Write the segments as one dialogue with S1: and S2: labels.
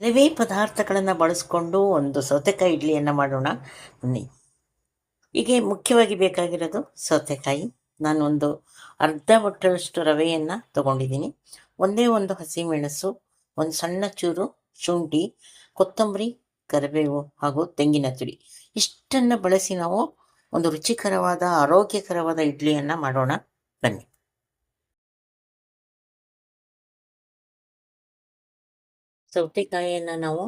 S1: ಕೆಲವೇ ಪದಾರ್ಥಗಳನ್ನು ಬಳಸ್ಕೊಂಡು ಒಂದು ಸೌತೆಕಾಯಿ ಇಡ್ಲಿಯನ್ನು ಮಾಡೋಣ ಬನ್ನಿ. ಹೀಗೆ ಮುಖ್ಯವಾಗಿ ಬೇಕಾಗಿರೋದು ಸೌತೆಕಾಯಿ. ನಾನು ಒಂದು ಅರ್ಧ ಬಟ್ಟಲಷ್ಟು ರವೆಯನ್ನು ತಗೊಂಡಿದ್ದೀನಿ. ಒಂದೇ ಒಂದು ಹಸಿಮೆಣಸು, ಒಂದು ಸಣ್ಣ ಚೂರು ಶುಂಠಿ, ಕೊತ್ತಂಬರಿ, ಕರಿಬೇವು ಹಾಗೂ ತೆಂಗಿನ ತುರಿ ಇಷ್ಟನ್ನು ಬಳಸಿ ನಾವು ಒಂದು ರುಚಿಕರವಾದ ಆರೋಗ್ಯಕರವಾದ ಇಡ್ಲಿಯನ್ನು ಮಾಡೋಣ ಬನ್ನಿ. ಸೌತೆಕಾಯಿಯನ್ನು ನಾವು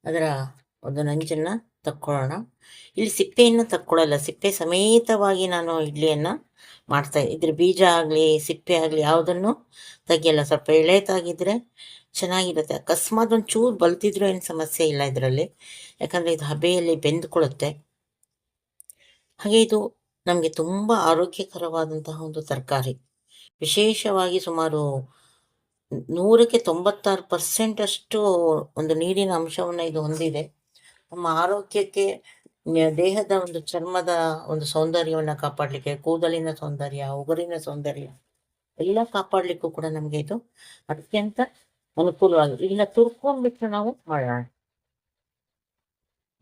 S1: ಅದರ ಒಂದು ನಂಜನ್ನು ತಕ್ಕೊಳ್ಳೋಣ. ಇಲ್ಲಿ ಸಿಪ್ಪೆಯನ್ನು ತಕ್ಕೊಳ್ಳಲ್ಲ, ಸಿಪ್ಪೆ ಸಮೇತವಾಗಿ ನಾನು ಇಡ್ಲಿಯನ್ನು ಮಾಡ್ತಾ ಇದ್ರ ಬೀಜ ಆಗಲಿ ಸಿಪ್ಪೆ ಆಗಲಿ ಯಾವುದನ್ನು ತೆಗಿಯಲ್ಲ. ಸ್ವಲ್ಪ ಎಳೆತಾಗಿದ್ದರೆ ಚೆನ್ನಾಗಿರುತ್ತೆ. ಅಕಸ್ಮಾತ್ ಒಂದು ಚೂರು ಬಲ್ತಿದ್ರೂ ಏನು ಸಮಸ್ಯೆ ಇಲ್ಲ ಇದರಲ್ಲಿ, ಯಾಕಂದರೆ ಇದು ಹಬೆಯಲ್ಲಿ ಬೆಂದುಕೊಳ್ಳುತ್ತೆ. ಹಾಗೆ ಇದು ನಮಗೆ ತುಂಬ ಆರೋಗ್ಯಕರವಾದಂತಹ ಒಂದು ತರಕಾರಿ. ವಿಶೇಷವಾಗಿ ಸುಮಾರು 100ಕ್ಕೆ 96% ಅಷ್ಟು ಒಂದು ನೀರಿನ ಅಂಶವನ್ನು ಇದು ಹೊಂದಿದೆ. ನಮ್ಮ ಆರೋಗ್ಯಕ್ಕೆ, ದೇಹದ ಒಂದು ಚರ್ಮದ ಒಂದು ಸೌಂದರ್ಯವನ್ನು ಕಾಪಾಡಲಿಕ್ಕೆ, ಕೂದಲಿನ ಸೌಂದರ್ಯ, ಉಗುರಿನ ಸೌಂದರ್ಯ ಎಲ್ಲ ಕಾಪಾಡಲಿಕ್ಕೂ ಕೂಡ ನಮಗೆ ಇದು ಅತ್ಯಂತ ಅನುಕೂಲವಾಗಿದೆ. ಇದನ್ನ ತುರ್ಕೊಂಡ್ಬಿಟ್ಟು ನಾವು ಮಾಡೋಣ.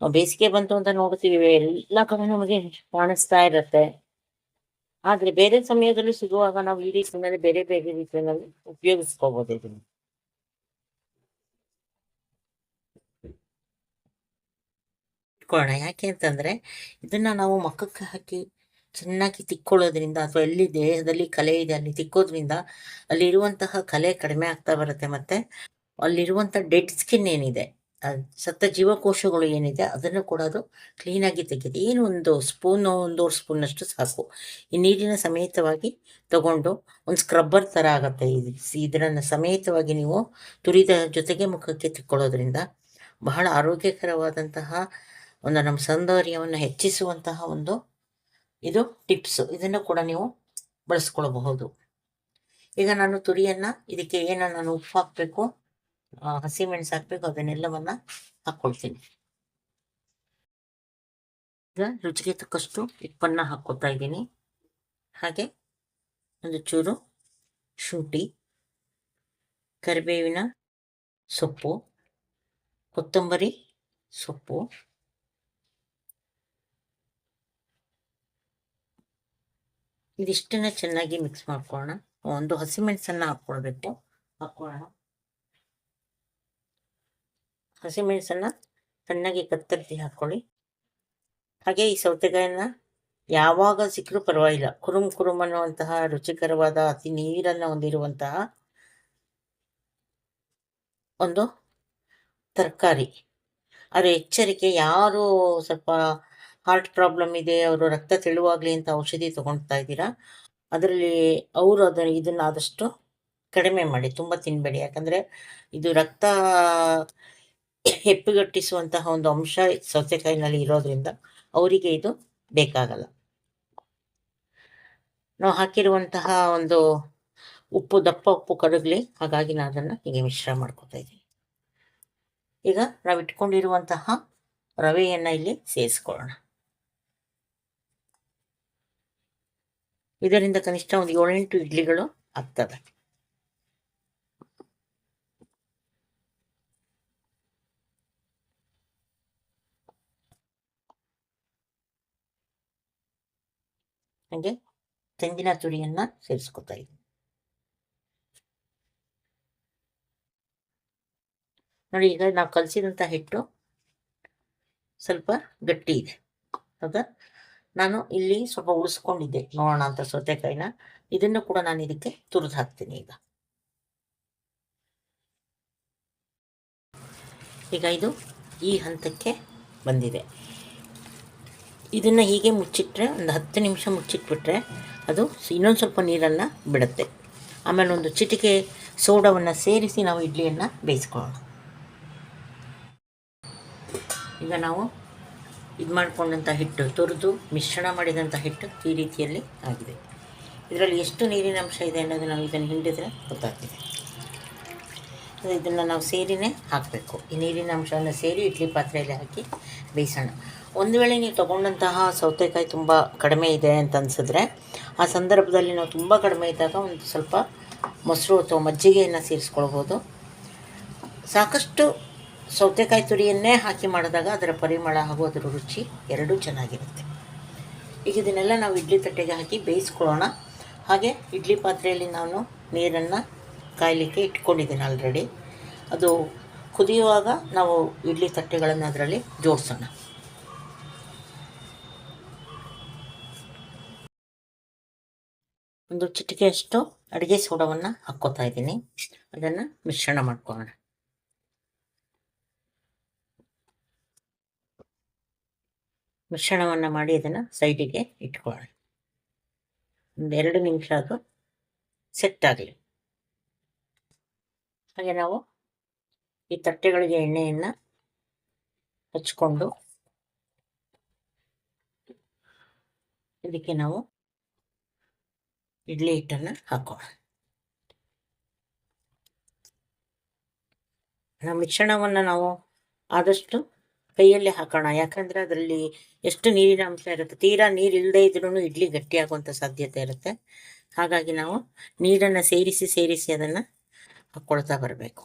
S1: ಬೇಸಿಗೆ ಬಂತು ಅಂತ ನೋಡ್ತೀವಿ, ಎಲ್ಲ ಕಡೆ ನಮಗೆ ಕಾಣಿಸ್ತಾ ಇರುತ್ತೆ. ಆದರೆ ಬೇರೆ ಸಮಯದಲ್ಲಿ ಸಿಗುವಾಗ ನಾವು ಈ ರೀತಿಯಲ್ಲಿ ಬೇರೆ ಬೇರೆ ರೀತಿಯಲ್ಲಿ ಉಪಯೋಗಿಸ್ಕೋಬಹುದು ಇದನ್ನು. ಇಟ್ಕೊಳ್ಳೋಣ. ಯಾಕೆ ಅಂತಂದರೆ ಇದನ್ನು ನಾವು ಮುಖಕ್ಕೆ ಹಾಕಿ ಚೆನ್ನಾಗಿ ತಿಕ್ಕೊಳ್ಳೋದ್ರಿಂದ, ಅಥವಾ ಎಲ್ಲಿ ದೇಹದಲ್ಲಿ ಕಲೆ ಇದೆ ಅಲ್ಲಿ ತಿಕ್ಕೋದ್ರಿಂದ ಅಲ್ಲಿರುವಂತಹ ಕಲೆ ಕಡಿಮೆ ಆಗ್ತಾ ಬರುತ್ತೆ. ಮತ್ತು ಅಲ್ಲಿರುವಂಥ ಡೆಡ್ ಸ್ಕಿನ್ ಏನಿದೆ, ಸತ್ತ ಜೀವಕೋಶಗಳು ಏನಿದೆ ಅದನ್ನು ಕೂಡ ಅದು ಕ್ಲೀನಾಗಿ ತೆಗೆಯುತ್ತೆ. ಏನು ಒಂದು ಸ್ಪೂನು, 1.5 ಸ್ಪೂನಷ್ಟು ಸಾಕು. ಈ ನೀರಿನ ಸಮೇತವಾಗಿ ತಗೊಂಡು ಒಂದು ಸ್ಕ್ರಬ್ಬರ್ ಥರ ಆಗುತ್ತೆ. ಇದನ್ನು ಸಮೇತವಾಗಿ ನೀವು ತುರಿದ ಜೊತೆಗೆ ಮುಖಕ್ಕೆ ತಿಕ್ಕೊಳ್ಳೋದ್ರಿಂದ ಬಹಳ ಆರೋಗ್ಯಕರವಾದಂತಹ ಒಂದು ನಮ್ಮ ಸೌಂದರ್ಯವನ್ನು ಹೆಚ್ಚಿಸುವಂತಹ ಒಂದು ಇದು ಟಿಪ್ಸು. ಇದನ್ನು ಕೂಡ ನೀವು ಬಳಸ್ಕೊಳ್ಬಹುದು. ಈಗ ನಾನು ತುರಿಯನ್ನು, ಇದಕ್ಕೆ ಏನು ನಾನು ಉಪ್ಪು ಹಾಕಬೇಕು, ಹಸಿಮೆಣಸು ಹಾಕಬೇಕು, ಅದನ್ನೆಲ್ಲವನ್ನು ಹಾಕ್ಕೊಳ್ತೀನಿ. ಈಗ ರುಚಿಗೆ ತಕ್ಕಷ್ಟು ಉಪ್ಪನ್ನು ಹಾಕ್ಕೊತಾ ಇದ್ದೀನಿ. ಹಾಗೆ ಒಂದು ಚೂರು ಶುಂಠಿ, ಕರಿಬೇವಿನ ಸೊಪ್ಪು, ಕೊತ್ತಂಬರಿ ಸೊಪ್ಪು, ಇದಿಷ್ಟನ್ನು ಚೆನ್ನಾಗಿ ಮಿಕ್ಸ್ ಮಾಡ್ಕೊಳ್ಳೋಣ. ಒಂದು ಹಸಿಮೆಣಸನ್ನು ಹಾಕ್ಕೊಳ್ಳೋಣ. ಹಸಿಮೆಣಸನ್ನು ಚೆನ್ನಾಗಿ ಕತ್ತರಿಸಿ ಹಾಕ್ಕೊಳ್ಳಿ. ಹಾಗೆ ಈ ಸೌತೆಕಾಯಿನ ಯಾವಾಗ ಸಿಕ್ಕರೂ ಪರವಾಗಿಲ್ಲ, ಕುರುಮ್ ಅನ್ನುವಂತಹ ರುಚಿಕರವಾದ ಅತಿ ನೀರನ್ನು ಹೊಂದಿರುವಂತಹ ಒಂದು ತರಕಾರಿ. ಆದರೆ ಎಚ್ಚರಿಕೆ, ಯಾರು ಸ್ವಲ್ಪ ಹಾರ್ಟ್ ಪ್ರಾಬ್ಲಮ್ ಇದೆ, ಅವರು ರಕ್ತ ತೆಳುವಾಗಲಿ ಅಂತ ಔಷಧಿ ತೊಗೊಳ್ತಾ ಇದ್ದೀರಾ, ಅದರಲ್ಲಿ ಅವರು ಇದನ್ನು ಆದಷ್ಟು ಕಡಿಮೆ ಮಾಡಿ, ತುಂಬ ತಿನ್ನಬೇಡಿ. ಯಾಕಂದರೆ ಇದು ರಕ್ತ ಹೆಪ್ಪುಗಟ್ಟಿಸುವಂತಹ ಒಂದು ಅಂಶ ಸೌತೆಕಾಯಿನಲ್ಲಿ ಇರೋದ್ರಿಂದ ಅವರಿಗೆ ಇದು ಬೇಕಾಗಲ್ಲ. ನಾವು ಹಾಕಿರುವಂತಹ ಒಂದು ದಪ್ಪ ಉಪ್ಪು ಕರಗಲಿ, ಹಾಗಾಗಿ ನಾನು ಅದನ್ನು ಹೀಗೆ ಮಿಶ್ರ ಮಾಡ್ಕೊತಾ ಇದ್ದೀನಿ. ಈಗ ನಾವು ಇಟ್ಕೊಂಡಿರುವಂತಹ ರವೆಯನ್ನು ಇಲ್ಲಿ ಸೇರಿಸ್ಕೊಳ್ಳೋಣ. ಇದರಿಂದ ಕನಿಷ್ಠ ಒಂದು 7-8 ಇಡ್ಲಿಗಳು ಆಗ್ತವೆ. ಹಾಗೆ ತೆಂಗಿನ ತುರಿಯನ್ನು ಸೇರಿಸ್ಕೊತಾ ಇದ್ದೀನಿ. ನೋಡಿ, ಈಗ ನಾವು ಕಲಸಿದಂಥ ಹಿಟ್ಟು ಸ್ವಲ್ಪ ಗಟ್ಟಿ ಇದೆ, ಹೌದಾ? ನಾನು ಇಲ್ಲಿ ಸ್ವಲ್ಪ ಉಳಿಸ್ಕೊಂಡಿದ್ದೆ ನೋಡೋಣ ಅಂತ ಸೌತೆಕಾಯಿನ, ಇದನ್ನು ಕೂಡ ನಾನು ಇದಕ್ಕೆ ತುರಿದು ಹಾಕ್ತೀನಿ. ಈಗ ಇದು ಈ ಹಂತಕ್ಕೆ ಬಂದಿದೆ. ಇದನ್ನು ಹೀಗೆ ಮುಚ್ಚಿಟ್ರೆ, ಒಂದು 10 ನಿಮಿಷ ಮುಚ್ಚಿಟ್ಬಿಟ್ರೆ ಅದು ಇನ್ನೊಂದು ಸ್ವಲ್ಪ ನೀರನ್ನು ಬಿಡುತ್ತೆ. ಆಮೇಲೆ ಒಂದು ಚಿಟಿಕೆ ಸೋಡಾವನ್ನು ಸೇರಿಸಿ ನಾವು ಇಡ್ಲಿಯನ್ನು ಬೇಯಿಸ್ಕೊಳ್ಳೋಣ. ಈಗ ನಾವು ಇದು ಮಾಡಿಕೊಂಡಂಥ ಹಿಟ್ಟು, ತುರಿದು ಮಿಶ್ರಣ ಮಾಡಿದಂಥ ಹಿಟ್ಟು ಈ ರೀತಿಯಲ್ಲಿ ಆಗಿದೆ. ಇದರಲ್ಲಿ ಎಷ್ಟು ನೀರಿನ ಅಂಶ ಇದೆ ಅನ್ನೋದು ನಾವು ಇದನ್ನು ಹಿಂಡಿದ್ರೆ ಗೊತ್ತಾಗ್ತಿದೆ. ಇದನ್ನು ನಾವು ಸೇರಿನೇ ಹಾಕಬೇಕು. ಈ ನೀರಿನ ಅಂಶವನ್ನು ಸೇರಿ ಇಡ್ಲಿ ಪಾತ್ರೆಯಲ್ಲಿ ಹಾಕಿ ಬೇಯಿಸೋಣ. ಒಂದು ವೇಳೆ ನೀವು ತೊಗೊಂಡಂತಹ ಸೌತೆಕಾಯಿ ತುಂಬ ಕಡಿಮೆ ಇದೆ ಅಂತ ಅನಿಸಿದ್ರೆ, ಆ ಸಂದರ್ಭದಲ್ಲಿ ನಾವು ತುಂಬ ಕಡಿಮೆ ಇದ್ದಾಗ ಒಂದು ಸ್ವಲ್ಪ ಮೊಸರು ಅಥವಾ ಮಜ್ಜಿಗೆಯನ್ನು ಸೇರಿಸ್ಕೊಳ್ಬೋದು. ಸಾಕಷ್ಟು ಸೌತೆಕಾಯಿ ತುರಿಯನ್ನೇ ಹಾಕಿ ಮಾಡಿದಾಗ ಅದರ ಪರಿಮಳ ಹಾಗೂ ಅದರ ರುಚಿ ಎರಡೂ ಚೆನ್ನಾಗಿರುತ್ತೆ. ಈಗ ಇದನ್ನೆಲ್ಲ ನಾವು ಇಡ್ಲಿ ತಟ್ಟೆಗೆ ಹಾಕಿ ಬೇಯಿಸ್ಕೊಳ್ಳೋಣ. ಹಾಗೆ ಇಡ್ಲಿ ಪಾತ್ರೆಯಲ್ಲಿ ನಾನು ನೀರನ್ನು ಕಾಯಲಿಕ್ಕೆ ಇಟ್ಕೊಂಡಿದ್ದೀನಿ ಆಲ್ರೆಡಿ. ಅದು ಕುದಿಯುವಾಗ ನಾವು ಇಡ್ಲಿ ತಟ್ಟೆಗಳನ್ನು ಅದರಲ್ಲಿ ಜೋಡಿಸೋಣ. ಒಂದು ಚಿಟಿಕೆಯಷ್ಟು ಅಡುಗೆ ಸೋಡವನ್ನು ಹಾಕ್ಕೋತಾ ಇದ್ದೀನಿ. ಅದನ್ನು ಮಿಶ್ರಣ ಮಾಡ್ಕೊಳ್ಳೋಣ. ಮಿಶ್ರಣವನ್ನು ಮಾಡಿ ಅದನ್ನು ಸೈಡಿಗೆ ಇಟ್ಕೊಳ್ಳೋಣ. ಒಂದು 2 ನಿಮಿಷ ಅದು ಸೆಟ್ ಆಗಲಿ. ಹಾಗೆ ನಾವು ಈ ತಟ್ಟೆಗಳಿಗೆ ಎಣ್ಣೆಯನ್ನು ಹಚ್ಕೊಂಡು ಇದಕ್ಕೆ ನಾವು ಇಡ್ಲಿ ಹಿಟ್ಟನ್ನು ಹಾಕೋಣ. ನಾವು ಮಿಶ್ರಣವನ್ನು ನಾವು ಆದಷ್ಟು ಕೈಯಲ್ಲೇ ಹಾಕೋಣ. ಯಾಕಂದರೆ ಅದರಲ್ಲಿ ಎಷ್ಟು ನೀರಿನ ಅಂಶ ಇರುತ್ತೆ. ತೀರಾ ನೀರು ಇಲ್ಲದೆ ಇದ್ರೂ ಇಡ್ಲಿ ಗಟ್ಟಿಯಾಗುವಂಥ ಸಾಧ್ಯತೆ ಇರುತ್ತೆ. ಹಾಗಾಗಿ ನಾವು ನೀರನ್ನು ಸೇರಿಸಿ ಅದನ್ನು ಹಾಕ್ಕೊಳ್ತಾ ಬರಬೇಕು.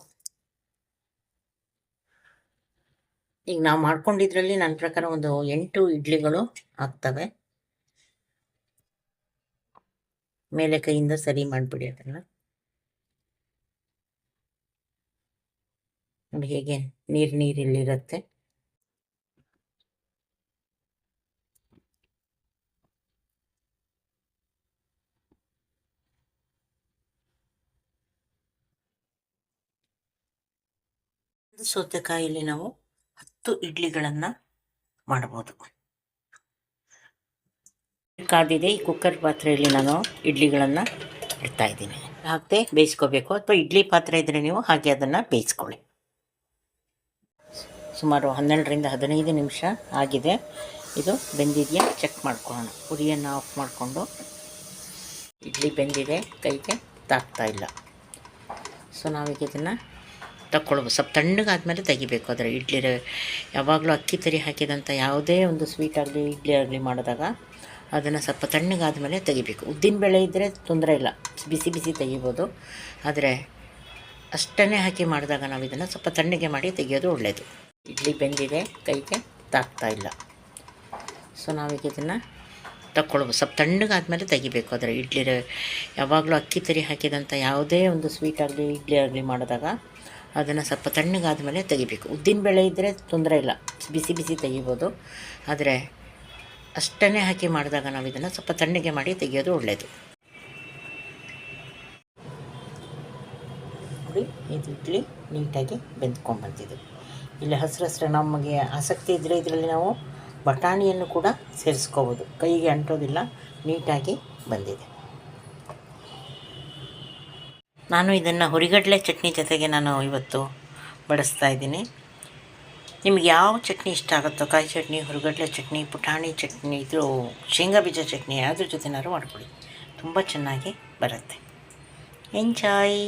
S1: ಈಗ ನಾವು ಮಾಡ್ಕೊಂಡಿದ್ರಲ್ಲಿ ನನ್ನ ಪ್ರಕಾರ ಒಂದು 8 ಇಡ್ಲಿಗಳು ಆಗ್ತವೆ. ಮೇಲೆ ಕೈಯಿಂದ ಸರಿ ಮಾಡಿಬಿಡಿ ಅದನ್ನು. ನೋಡಿ ಹೇಗೆ ನೀರಿಲ್ಲಿರುತ್ತೆ. ಸೌತೆಕಾಯಲ್ಲಿ ನಾವು 10 ಇಡ್ಲಿಗಳನ್ನು ಮಾಡಬಹುದು. ಕಾದಿದೆ. ಈ ಕುಕ್ಕರ್ ಪಾತ್ರೆಯಲ್ಲಿ ನಾನು ಇಡ್ಲಿಗಳನ್ನು ಇಡ್ತಾ ಇದ್ದೀನಿ. ಹಾಕದೆ ಬೇಯಿಸ್ಕೋಬೇಕು, ಅಥವಾ ಇಡ್ಲಿ ಪಾತ್ರೆ ಇದ್ದರೆ ನೀವು ಹಾಗೆ ಅದನ್ನು ಬೇಯಿಸ್ಕೊಳ್ಳಿ. ಸುಮಾರು 12ರಿಂದ 15 ನಿಮಿಷ ಆಗಿದೆ. ಇದು ಬೆಂದಿದೆಯಾ ಚೆಕ್ ಮಾಡ್ಕೊಳ್ಳೋಣ. ಉರಿಯನ್ನು ಆಫ್ ಮಾಡಿಕೊಂಡು ಇಡ್ಲಿ ಬೆಂದಿದೆ, ಕೈಗೆ ತಾಗ್ತಾ ಇಲ್ಲ. ಸೊ ನಾವೀಗ ಇದನ್ನು ತಗೊಳ್ಬೋದು. ಸ್ವಲ್ಪ ತಣ್ಣಗಾದ್ಮೇಲೆ ತೆಗಿಬೇಕು. ಅದರ ಇಡ್ಲಿ ಯಾವಾಗಲೂ ಅಕ್ಕಿ ತರಿ ಹಾಕಿದಂಥ ಯಾವುದೇ ಒಂದು ಸ್ವೀಟ್ ಆಗಲಿ ಇಡ್ಲಿ ಆಗಲಿ ಮಾಡಿದಾಗ ಅದನ್ನು ಸ್ವಲ್ಪ ತಣ್ಣಗಾದ್ಮೇಲೆ ತೆಗಿಬೇಕು. ಉದ್ದಿನಬೇಳೆ ಇದ್ದರೆ ತೊಂದರೆ ಇಲ್ಲ, ಬಿಸಿ ಬಿಸಿ ತೆಗಿಬೋದು. ಆದರೆ ಅಷ್ಟನ್ನೇ ಹಾಕಿ ಮಾಡಿದಾಗ ನಾವು ಇದನ್ನು ಸ್ವಲ್ಪ ತಣ್ಣಗೆ ಮಾಡಿ ತೆಗೆಯೋದು ಒಳ್ಳೆಯದು. ಇಡ್ಲಿ ಬೆಂದಿದೆ, ಕೈಗೆ ತಾಗ್ತಾ ಇಲ್ಲ. ಸೊ ನಾವೀಗ ಇದನ್ನು ತಗೊಳ್ಬೋದು. ಸ್ವಲ್ಪ ತಣ್ಣಗಾದ್ಮೇಲೆ ತೆಗಿಬೇಕು. ಅದರ ಇಡ್ಲಿ ಯಾವಾಗಲೂ ಅಕ್ಕಿ ತರಿ ಹಾಕಿದಂಥ ಯಾವುದೇ ಒಂದು ಸ್ವೀಟ್ ಆಗಲಿ ಇಡ್ಲಿ ಆಗಲಿ ಮಾಡಿದಾಗ ಅದನ್ನು ಸ್ವಲ್ಪ ತಣ್ಣಗಾದ್ಮೇಲೆ ತೆಗಿಬೇಕು. ಉದ್ದಿನಬೇಳೆ ಇದ್ದರೆ ತೊಂದರೆ ಇಲ್ಲ, ಬಿಸಿ ಬಿಸಿ ತೆಗಿಬೋದು. ಆದರೆ ಅಷ್ಟನ್ನೇ ಹಾಕಿ ಮಾಡಿದಾಗ ನಾವು ಇದನ್ನು ಸ್ವಲ್ಪ ತಣ್ಣಗೆ ಮಾಡಿ ತೆಗೆಯೋದು ಒಳ್ಳೆಯದು. ನೋಡಿ, ಇದು ಇಡ್ಲಿ ನೀಟಾಗಿ ಬೆಂದ್ಕೊಂಡ್ಬಂದಿದೆ. ಇಲ್ಲಿ ಹಸಿರು ನಮಗೆ ಆಸಕ್ತಿ ಇದ್ದರೆ ಇದರಲ್ಲಿ ನಾವು ಬಟಾಣಿಯನ್ನು ಕೂಡ ಸೇರಿಸ್ಕೋಬೋದು. ಕೈಗೆ ಅಂಟೋದಿಲ್ಲ, ನೀಟಾಗಿ ಬಂದಿದೆ. ನಾನು ಇದನ್ನು ಹುರಿಗಡಲೆ ಚಟ್ನಿ ಜೊತೆಗೆ ನಾನು ಇವತ್ತು ಬಳಸ್ತಾ ಇದ್ದೀನಿ. ನಿಮ್ಗೆ ಯಾವ ಚಟ್ನಿ ಇಷ್ಟ ಆಗುತ್ತೋ, ಕಾಯಿ ಚಟ್ನಿ, ಹುರಿಗಡಲೆ ಚಟ್ನಿ, ಪುಟಾಣಿ ಚಟ್ನಿ, ಇದು ಶೇಂಗಾ ಬೀಜ ಚಟ್ನಿ, ಯಾವುದ್ರ ಜೊತೆನಾದ್ರು ಮಾಡ್ಕೊಳ್ಳಿ, ತುಂಬ ಚೆನ್ನಾಗಿ ಬರುತ್ತೆ. ಎಂಜಾಯ್.